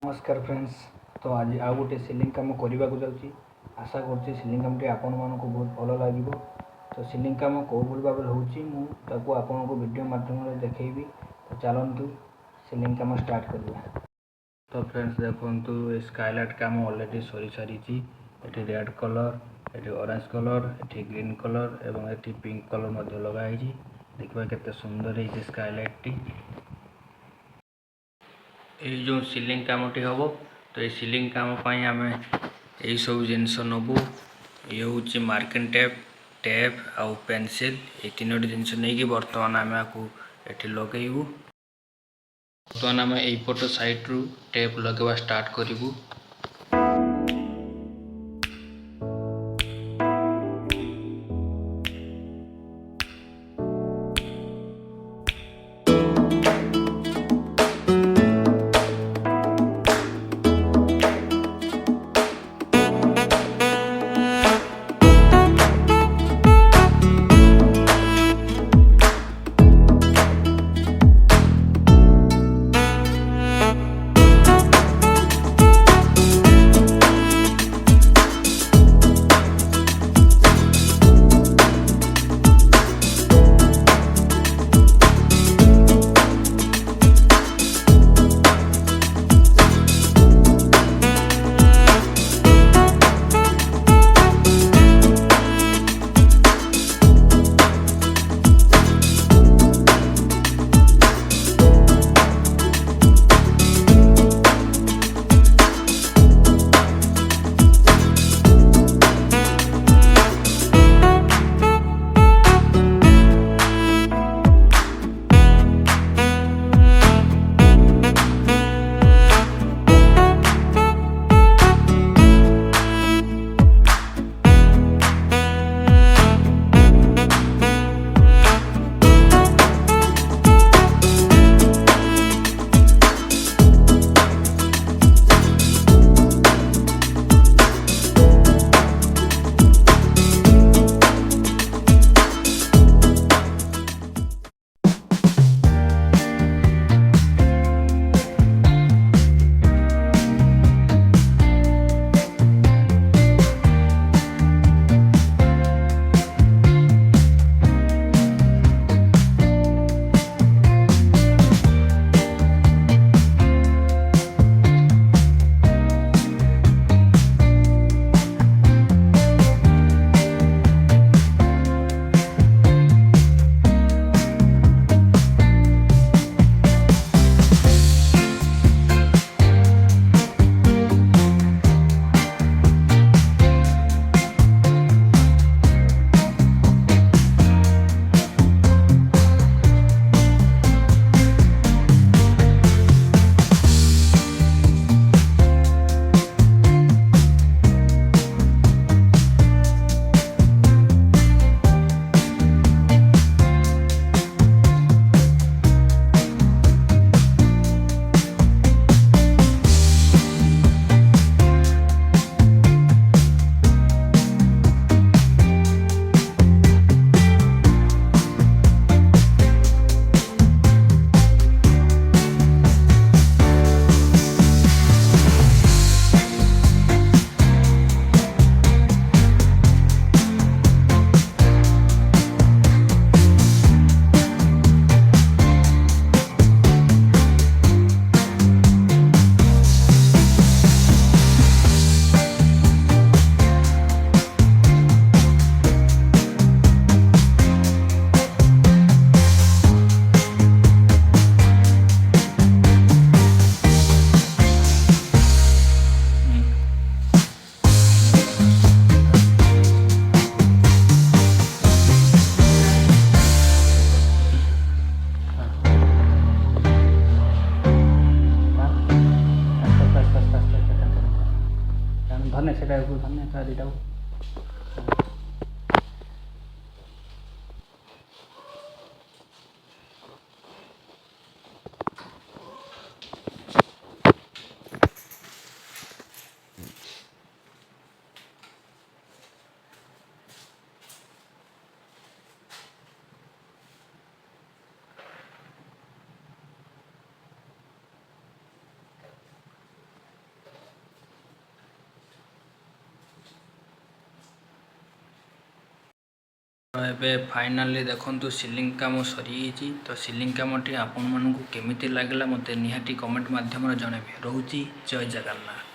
नमस्कार फ्रेंड्स। तो आज आउ गोटे सिलिंग कम करने को जाऊँगी। आशा कर सिलिंग कमटी आपण मानक बहुत भल लगे। तो सिलिंग कम कौ भाव होता आपण को वीडियो माध्यम देखी। तो चलतु सिलिंग कम स्टार्ट करवा। तो फ्रेंड्स देखु स्काईलाइट कम ऑलरेडी सरी सारी। ये रेड कलर, ये ऑरेंज कलर, ये ग्रीन कलर एवं ये पिंक कलर लगाई। देखा केते सुंदर है स्काईलाइट टी। ये जो सिलिंग कामटी हम तो ये सिलिंग काम आम यही सब जिनस नबू। ये हूँ मार्किन टेप टेप आउ पेंसिल ये तीनोटी जिनस नहीं बर्तमान आम आपको ये लगेबू। बर्तमान आम यपट साइड्रु टेप लगेवा स्टार्ट करूँ। धन्य से धन्य दीटा ଏବେ ଫାଇନାଲି ଦେଖନ୍ତୁ ସିଲିଂ କାମ ସରିଯାଇଛି। ତ ସିଲିଂ କାମଟି ଆପଣମାନଙ୍କୁ କେମିତି ଲାଗିଲା ମୋତେ ନିହାତି କମେଣ୍ଟ ମାଧ୍ୟମରେ ଜଣାଇବେ। ରହୁଛି ଜୟ ଜଗନ୍ନାଥ।